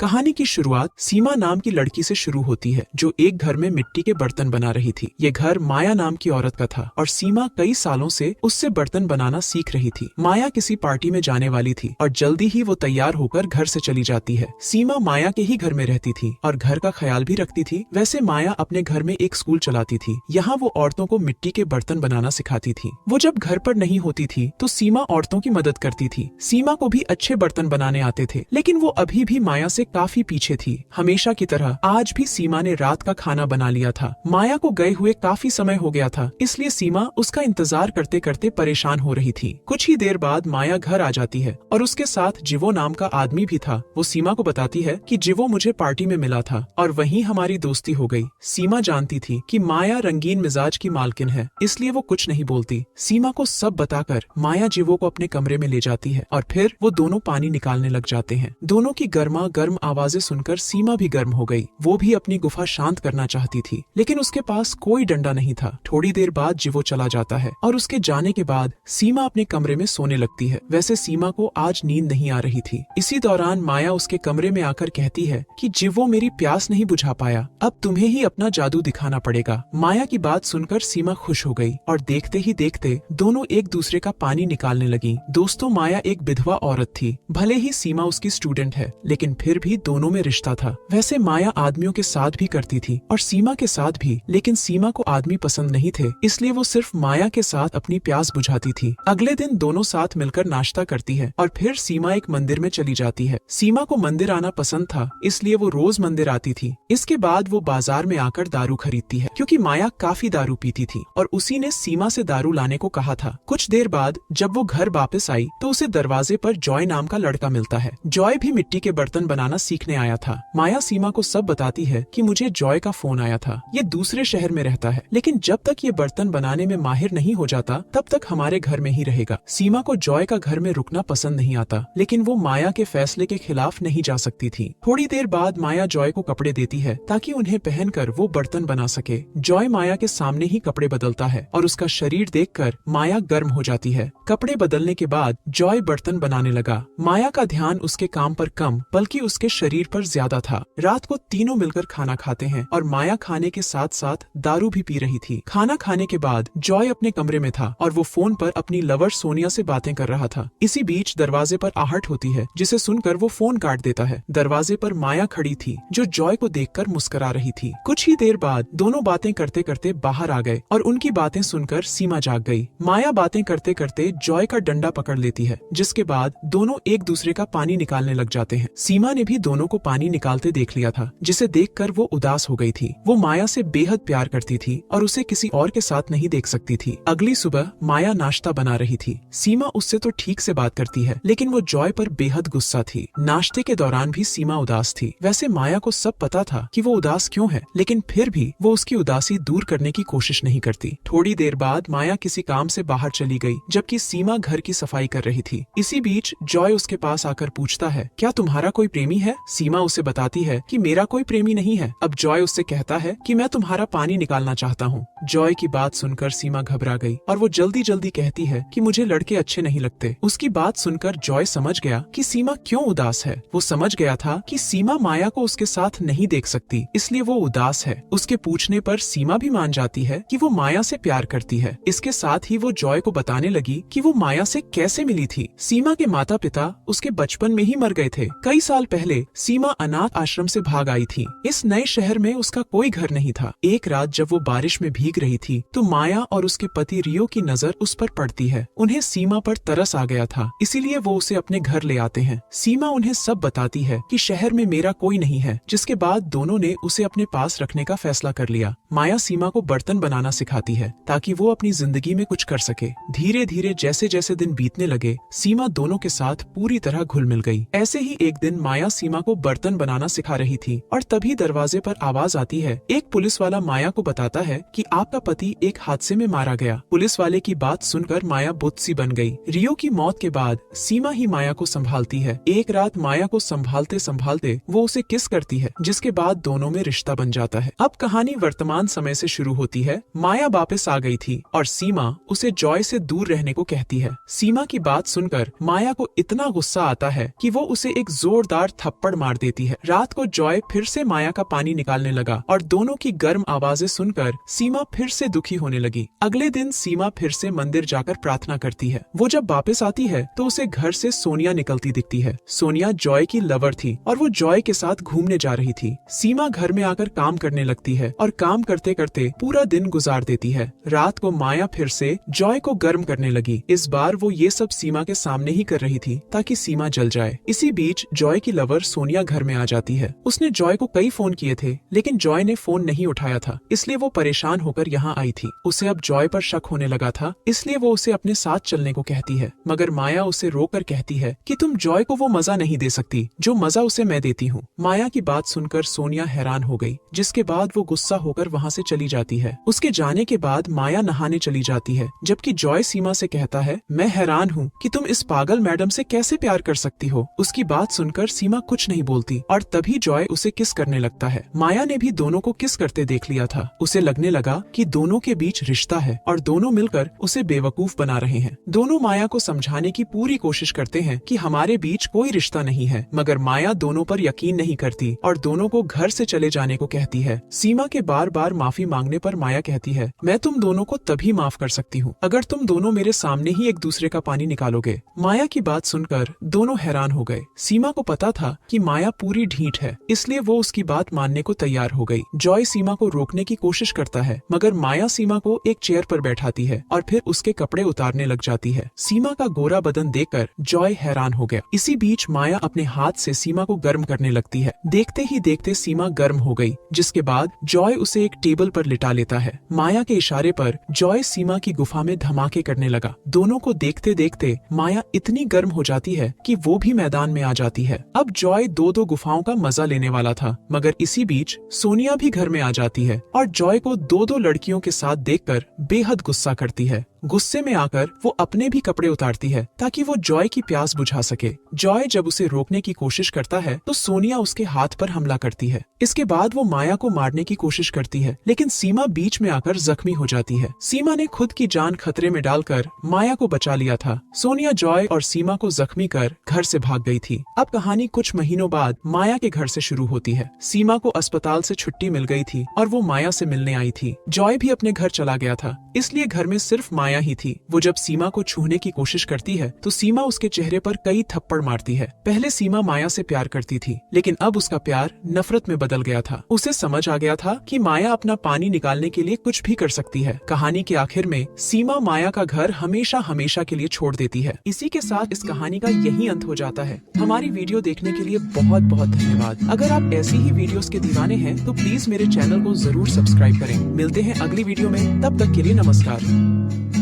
कहानी की शुरुआत सीमा नाम की लड़की से शुरू होती है, जो एक घर में मिट्टी के बर्तन बना रही थी। ये घर माया नाम की औरत का था और सीमा कई सालों से उससे बर्तन बनाना सीख रही थी। माया किसी पार्टी में जाने वाली थी और जल्दी ही वो तैयार होकर घर से चली जाती है। सीमा माया के ही घर में रहती थी और घर का ख्याल भी रखती थी। वैसे माया अपने घर में एक स्कूल चलाती थी। यहाँ वो औरतों को मिट्टी के बर्तन बनाना सिखाती थी। वो जब घर पर नहीं होती थी तो सीमा औरतों की मदद करती थी। सीमा को भी अच्छे बर्तन बनाने आते थे, लेकिन वो अभी भी माया से काफी पीछे थी। हमेशा की तरह आज भी सीमा ने रात का खाना बना लिया था। माया को गए हुए काफी समय हो गया था, इसलिए सीमा उसका इंतजार करते करते परेशान हो रही थी। कुछ ही देर बाद माया घर आ जाती है और उसके साथ जिवो नाम का आदमी भी था। वो सीमा को बताती है कि जिवो मुझे पार्टी में मिला था और वहीं हमारी दोस्ती हो गई। सीमा जानती थी कि माया रंगीन मिजाज की मालकिन है, इसलिए वो कुछ नहीं बोलती। सीमा को सब बताकर माया जिवो को अपने कमरे में ले जाती है और फिर वो दोनों पानी निकालने लग जाते हैं। दोनों की गर्मा गर्म आवाजें सुनकर सीमा भी गर्म हो गई। वो भी अपनी गुफा शांत करना चाहती थी, लेकिन उसके पास कोई डंडा नहीं था। थोड़ी देर बाद जिवो चला जाता है और उसके जाने के बाद सीमा अपने कमरे में सोने लगती है। वैसे सीमा को आज नींद नहीं आ रही थी। इसी दौरान माया उसके कमरे में आकर कहती है कि जिवो मेरी प्यास नहीं बुझा पाया, अब तुम्हें ही अपना जादू दिखाना पड़ेगा। माया की बात सुनकर सीमा खुश हो गई और देखते ही देखते दोनों एक दूसरे का पानी निकालने लगी। दोस्तों, माया एक विधवा औरत थी। भले ही सीमा उसकी स्टूडेंट है, लेकिन फिर भी दोनों में रिश्ता था। वैसे माया आदमियों के साथ भी करती थी और सीमा के साथ भी, लेकिन सीमा को आदमी पसंद नहीं थे, इसलिए वो सिर्फ माया के साथ अपनी प्यास बुझाती थी। अगले दिन दोनों साथ मिलकर नाश्ता करती है और फिर सीमा एक मंदिर में चली जाती है। सीमा को मंदिर आना पसंद था, इसलिए वो रोज मंदिर आती थी। इसके बाद वो बाजार में आकर दारू खरीदती है, क्योंकि माया काफी दारू पीती थी और उसी ने सीमा से दारू लाने को कहा था। कुछ देर बाद जब वो घर वापस आई तो उसे दरवाजे पर जॉय नाम का लड़का मिलता है। जॉय भी मिट्टी के बर्तन बनाना सीखने आया था। माया सीमा को सब बताती है कि मुझे जॉय का फोन आया था। ये दूसरे शहर में रहता है, लेकिन जब तक ये बर्तन बनाने में माहिर नहीं हो जाता तब तक हमारे घर में ही रहेगा। सीमा को जॉय का घर में रुकना पसंद नहीं आता, लेकिन वो माया के फैसले के खिलाफ नहीं जा सकती थी। थोड़ी देर बाद माया जॉय को कपड़े देती है ताकि उन्हें पहनकर वो बर्तन बना सके। जॉय माया के सामने ही कपड़े बदलता है और उसका शरीर देखकर माया गर्म हो जाती है। कपड़े बदलने के बाद जॉय बर्तन बनाने लगा। माया का ध्यान उसके काम पर कम बल्कि उसके शरीर पर ज्यादा था। रात को तीनों मिलकर खाना खाते हैं और माया खाने के साथ साथ दारू भी पी रही थी। खाना खाने के बाद जॉय अपने कमरे में था और वो फोन पर अपनी लवर सोनिया से बातें कर रहा था। इसी बीच दरवाजे पर आहट होती है, जिसे सुनकर वो फोन काट देता है। दरवाजे पर माया खड़ी थी, जो जॉय को देखकर मुस्कुरा रही थी। कुछ ही देर बाद दोनों बातें करते करते बाहर आ गए और उनकी बातें सुनकर सीमा जाग गई। माया बातें करते करते जॉय का डंडा पकड़ लेती है, जिसके बाद दोनों एक दूसरे का पानी निकालने लग जाते हैं। सीमा ने भी दोनों को पानी निकालते देख लिया था, जिसे देखकर वो उदास हो गई थी। वो माया से बेहद प्यार करती थी और उसे किसी और के साथ नहीं देख सकती थी। अगली सुबह माया नाश्ता बना रही थी। सीमा उससे तो ठीक से बात करती है, लेकिन वो जॉय पर बेहद गुस्सा थी। नाश्ते के दौरान भी सीमा उदास थी। वैसे माया को सब पता था कि वो उदास क्यों है, लेकिन फिर भी वो उसकी उदासी दूर करने की कोशिश नहीं करती। थोड़ी देर बाद माया किसी काम से बाहर चली गई, जबकि सीमा घर की सफाई कर रही थी। इसी बीच जॉय उसके पास आकर पूछता है, क्या तुम्हारा कोई प्रेमी है? सीमा उसे बताती है कि मेरा कोई प्रेमी नहीं है। अब जॉय उससे कहता है कि मैं तुम्हारा पानी निकालना चाहता हूँ। जॉय की बात सुनकर सीमा घबरा गई और वो जल्दी जल्दी कहती है कि मुझे लड़के अच्छे नहीं लगते। उसकी बात सुनकर जॉय समझ गया कि सीमा क्यों उदास है। वो समझ गया था कि सीमा माया को उसके साथ नहीं देख सकती, इसलिए वो उदास है। उसके पूछने पर सीमा भी मान जाती है कि वो माया से प्यार करती है। इसके साथ ही वो जॉय को बताने लगी कि वो माया से कैसे मिली थी। सीमा के माता पिता उसके बचपन में ही मर गए थे। कई साल पहले सीमा अनाथ आश्रम से भाग आई थी। इस नए शहर में उसका कोई घर नहीं था। एक रात जब वो बारिश में भीग रही थी तो माया और उसके पति रियो की नजर उस पर पड़ती है। उन्हें सीमा पर तरस आ गया था, इसीलिए वो उसे अपने घर ले आते हैं। सीमा उन्हें सब बताती है कि शहर में मेरा कोई नहीं है, जिसके बाद दोनों ने उसे अपने पास रखने का फैसला कर लिया। माया सीमा को बर्तन बनाना सिखाती है ताकि वो अपनी जिंदगी में कुछ कर सके। धीरे धीरे जैसे जैसे दिन बीतने लगे, सीमा दोनों के साथ पूरी तरह घुल मिल गई। ऐसे ही एक दिन माया सीमा को बर्तन बनाना सिखा रही थी और तभी दरवाजे पर आवाज आती है। एक पुलिस वाला माया को बताता है कि आपका पति एक हादसे में मारा गया। पुलिस वाले की बात सुनकर माया बुत सी बन गई। रियो की मौत के बाद सीमा ही माया को संभालती है। एक रात माया को संभालते संभालते वो उसे किस करती है, जिसके बाद दोनों में रिश्ता बन जाता है। अब कहानी वर्तमान समय से शुरू होती है। माया वापस आ गई थी और सीमा उसे जॉय से दूर रहने को कहती है। सीमा की बात सुनकर माया को इतना गुस्सा आता है कि वो उसे एक जोरदार थप्पड़ थप्पड़ मार देती है। रात को जॉय फिर से माया का पानी निकालने लगा और दोनों की गर्म आवाजें सुनकर सीमा फिर से दुखी होने लगी। अगले दिन सीमा फिर से मंदिर जाकर प्रार्थना करती है। वो जब वापस आती है तो उसे घर से सोनिया निकलती दिखती है। सोनिया जॉय की लवर थी और वो जॉय के साथ घूमने जा रही थी। सीमा घर में आकर काम करने लगती है और काम करते करते पूरा दिन गुजार देती है। रात को माया फिर से जॉय को गर्म करने लगी। इस बार वो ये सब सीमा के सामने ही कर रही थी ताकि सीमा जल जाए। इसी बीच जॉय की लवर सोनिया घर में आ जाती है। उसने जॉय को कई फोन किए थे लेकिन जॉय ने फोन नहीं उठाया था, इसलिए वो परेशान होकर यहाँ आई थी। उसे अब जॉय पर शक होने लगा था, इसलिए वो उसे अपने साथ चलने को कहती है, मगर माया उसे रोककर कहती है कि तुम जॉय को वो मजा नहीं दे सकती जो मजा उसे मैं देती हूँ। माया की बात सुनकर सोनिया हैरान हो गई, जिसके बाद वो गुस्सा होकर वहाँ से चली जाती है। उसके जाने के बाद माया नहाने चली जाती है, जबकि जॉय सीमा से कहता है, मैं हैरान हूँ कि तुम इस पागल मैडम से कैसे प्यार कर सकती हो। उसकी बात सुनकर सीमा कुछ नहीं बोलती और तभी जॉय उसे किस करने लगता है। माया ने भी दोनों को किस करते देख लिया था। उसे लगने लगा कि दोनों के बीच रिश्ता है और दोनों मिलकर उसे बेवकूफ बना रहे हैं। दोनों माया को समझाने की पूरी कोशिश करते हैं कि हमारे बीच कोई रिश्ता नहीं है, मगर माया दोनों पर यकीन नहीं करती और दोनों को घर से चले जाने को कहती है। सीमा के बार बार माफी मांगने पर माया कहती है, मैं तुम दोनों को तभी माफ कर सकती हूँ अगर तुम दोनों मेरे सामने ही एक दूसरे का पानी निकालोगे। माया की बात सुनकर दोनों हैरान हो गए। सीमा को पता था कि माया पूरी ढीठ है, इसलिए वो उसकी बात मानने को तैयार हो गई। जॉय सीमा को रोकने की कोशिश करता है, मगर माया सीमा को एक चेयर पर बैठाती है और फिर उसके कपड़े उतारने लग जाती है। सीमा का गोरा बदन देखकर जॉय हैरान हो गया। इसी बीच माया अपने हाथ से सीमा को गर्म करने लगती है। देखते ही देखते सीमा गर्म हो गई, जिसके बाद जॉय उसे एक टेबल पर लिटा लेता है। माया के इशारे पर जॉय सीमा की गुफा में धमाके करने लगा। दोनों को देखते देखते माया इतनी गर्म हो जाती है कि वो भी मैदान में आ जाती है। अब जॉय दो गुफाओं का मजा लेने वाला था, मगर इसी बीच सोनिया भी घर में आ जाती है और जॉय को दो लड़कियों के साथ देखकर बेहद गुस्सा करती है। गुस्से में आकर वो अपने भी कपड़े उतारती है ताकि वो जॉय की प्यास बुझा सके। जॉय जब उसे रोकने की कोशिश करता है तो सोनिया उसके हाथ पर हमला करती है। इसके बाद वो माया को मारने की कोशिश करती है, लेकिन सीमा बीच में आकर जख्मी हो जाती है। सीमा ने खुद की जान खतरे में डालकर माया को बचा लिया था। सोनिया जॉय और सीमा को जख्मी कर घर से भाग गई थी। अब कहानी कुछ महीनों बाद माया के घर से शुरू होती है। सीमा को अस्पताल से छुट्टी मिल गई थी और वो माया से मिलने आई थी। जॉय भी अपने घर चला गया था, इसलिए घर में सिर्फ माया ही थी। वो जब सीमा को छूने की कोशिश करती है तो सीमा उसके चेहरे पर कई थप्पड़ मारती है। पहले सीमा माया से प्यार करती थी, लेकिन अब उसका प्यार नफरत में बदल गया था। उसे समझ आ गया था कि माया अपना पानी निकालने के लिए कुछ भी कर सकती है। कहानी के आखिर में सीमा माया का घर हमेशा हमेशा के लिए छोड़ देती है। इसी के साथ इस कहानी का यही अंत हो जाता है। हमारी वीडियो देखने के लिए बहुत बहुत धन्यवाद। अगर आप ऐसी ही वीडियोस के दीवाने हैं तो प्लीज मेरे चैनल को जरूर सब्सक्राइब करें। मिलते हैं अगली वीडियो में, तब तक के लिए नमस्कार।